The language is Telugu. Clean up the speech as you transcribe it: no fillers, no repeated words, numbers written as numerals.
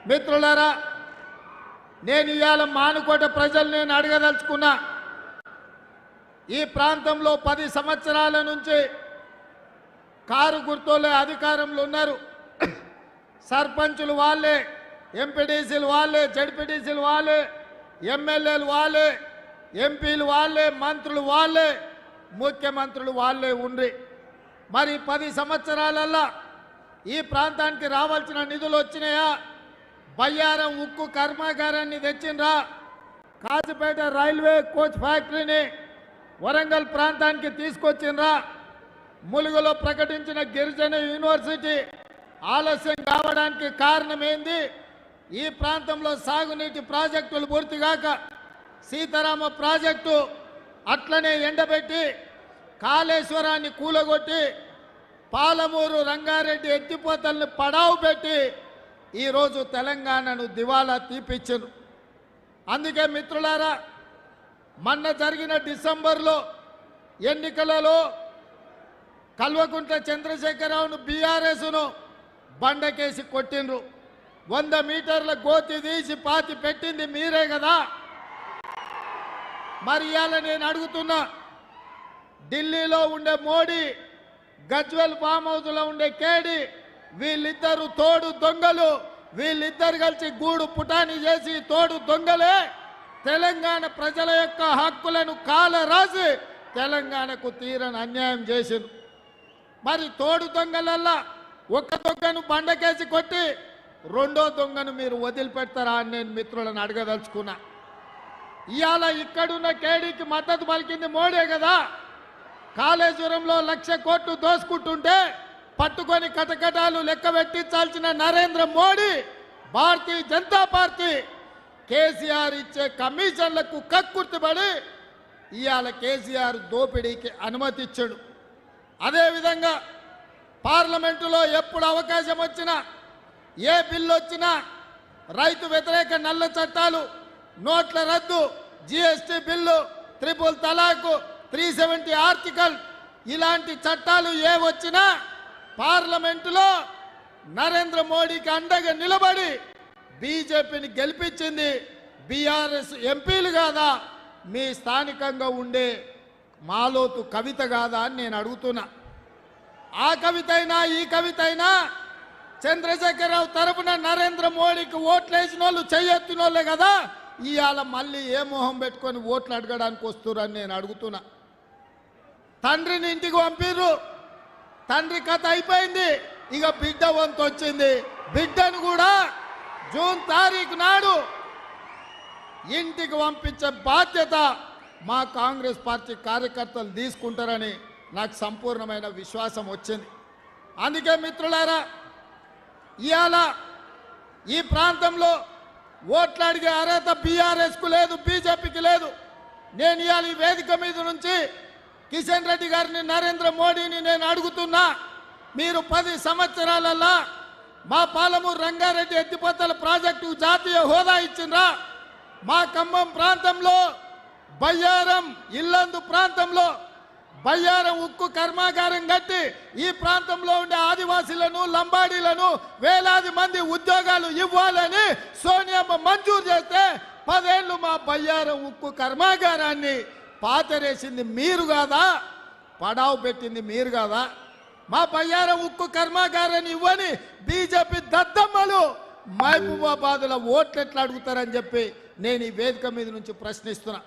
మిత్రులారా, నేను ఇవాళ మానుకోట ప్రజలు నేను అడగదలుచుకున్నా. ఈ ప్రాంతంలో 10 సంవత్సరాల నుంచి కారు గుర్తులే అధికారంలో ఉన్నారు. సర్పంచులు వాళ్ళే, ఎంపీడీసీలు వాళ్ళే, జడ్పీడీసీలు వాళ్ళే, ఎమ్మెల్యేలు వాళ్ళే, ఎంపీలు వాళ్ళే, మంత్రులు వాళ్ళే, ముఖ్యమంత్రులు వాళ్ళే ఉండ్రి. మరి 10 సంవత్సరాలల్లా ఈ ప్రాంతానికి రావాల్సిన నిధులు వచ్చినాయా? బయ్యారం ఉక్కు కర్మాగారాన్ని తెచ్చిండ్రా? కాజీపేట రైల్వే కోచ్ ఫ్యాక్టరీని వరంగల్ ప్రాంతానికి తీసుకొచ్చిండ్రా? ములుగులో ప్రకటించిన గిరిజన యూనివర్సిటీ ఆలస్యం కావడానికి కారణం ఏంది? ఈ ప్రాంతంలో సాగునీటి ప్రాజెక్టులు పూర్తిగాక సీతారామ ప్రాజెక్టు అట్లనే ఎండబెట్టి కాళేశ్వరాన్ని కూలగొట్టి పాలమూరు రంగారెడ్డి ఎత్తిపోతల్ని పడావు పెట్టి ఈరోజు తెలంగాణను దివాలా తీపిచ్చారు. అందుకే మిత్రులారా, మొన్న జరిగిన డిసెంబర్లో ఎన్నికలలో కల్వకుంట్ల చంద్రశేఖరరావును బీఆర్ఎస్ను బండకేసి కొట్టిండ్రు. 100 మీటర్ల గోతి తీసి పాతి పెట్టింది మీరే కదా. మరి ఇవాళ నేను అడుగుతున్నా, ఢిల్లీలో ఉండే మోడీ, గజ్వెల్ ఫామ్ హౌస్లో ఉండే కేడి, వీళ్ళిద్దరు తోడు దొంగలు. వీళ్ళిద్దరు కలిసి గూడు పుటాని చేసి తోడు దొంగలే తెలంగాణ ప్రజల యొక్క హక్కులను కాలరాసి తెలంగాణకు తీరని అన్యాయం చేసింది. మరి తోడు దొంగలల్లా ఒక దొంగను బండకేసి కొట్టి రెండో దొంగను మీరు వదిలిపెడతారా అని నేను మిత్రులను అడగదలుచుకున్నా. ఇవాళ ఇక్కడున్న కేడీకి మద్దతు పలికింది మోడీ కదా. కాళేశ్వరంలో 1,00,000 కోట్లు దోసుకుంటుంటే పట్టుకొని కటకటాలు లెక్క పెట్టించాల్సిన నరేంద్ర మోడీ, భారతీయ జనతా పార్టీ కేసీఆర్ ఇచ్చే కమిషన్లకు కక్కుర్తిపడి ఇవాళ కేసీఆర్ దోపిడీకి అనుమతి ఇచ్చాడు. అదేవిధంగా పార్లమెంటులో ఎప్పుడు అవకాశం వచ్చినా, ఏ బిల్లు వచ్చినా రైతు వ్యతిరేక నల్ల చట్టాలు, నోట్ల రద్దు, జీఎస్టీ బిల్లు, ట్రిపుల్ తలాకు, 370 ఆర్టికల్ ఇలాంటి చట్టాలు ఏ వచ్చినా పార్లమెంటులో నరేంద్ర మోడీకి అండగా నిలబడి బీజేపీని గెలిపించింది బీఆర్ఎస్ ఎంపీలు కాదా? మీ స్థానికంగా ఉండే మాలోతు కవిత కాదా అని నేను అడుగుతున్నా. ఆ కవిత అయినా ఈ కవిత అయినా చంద్రశేఖరరావు తరపున నరేంద్ర మోడీకి ఓట్లు వేసిన వాళ్ళు చెయ్యెత్తిన వాళ్ళే కదా. ఇవాళ మళ్ళీ ఏ మొహం పెట్టుకొని ఓట్లు అడగడానికి వస్తురని నేను అడుగుతున్నా. తండ్రిని ఇంటికి పంపిర్రు, తండ్రి కథ అయిపోయింది, ఇక బిడ్డ వంతు వచ్చింది. బిడ్డను కూడా జూన్ 1 తారీఖు నాడు ఇంటికి పంపించే బాధ్యత మా కాంగ్రెస్ పార్టీ కార్యకర్తలు తీసుకుంటారని నాకు సంపూర్ణమైన విశ్వాసం వచ్చింది. అందుకే మిత్రులారా, ఇవాళ ఈ ప్రాంతంలో ఓట్లు అడిగే అర్హత బీఆర్ఎస్కు లేదు, బీజేపీకి లేదు. నేను ఇవాళ ఈ వేదిక మీద నుంచి కిషన్ రెడ్డి గారిని, నరేంద్ర మోడీని నేను అడుగుతున్నా, మీరు 10 సంవత్సరాలల్లా మా పాలమూరు రంగారెడ్డి ఎత్తిపోతల ప్రాజెక్టు జాతీయ హోదా ఇచ్చిండ్రా? మా ఖమ్మం ప్రాంతంలో బయ్యారం ఇల్లందు ప్రాంతంలో బయ్యారం ఉక్కు కర్మాగారం కట్టి ఈ ప్రాంతంలో ఉండే ఆదివాసీలను, లంబాడీలను వేలాది మంది ఉద్యోగాలు ఇవ్వాలని సోనియమ్మ మంజూరు చేస్తే 10 ఏళ్ళు మా బయ్యారం ఉక్కు కర్మాగారాన్ని పాతరేసింది మీరు కాదా? పడావు పెట్టింది మీరు కాదా? మా బయ్యారం ఉక్కు కర్మాగారాన్ని ఇవ్వని బీజేపీ దద్దమ్మలు మహబూబాబాద్లో ఓట్లు ఎట్లా అడుగుతారని చెప్పి నేను ఈ వేదిక మీద నుంచి ప్రశ్నిస్తున్నా.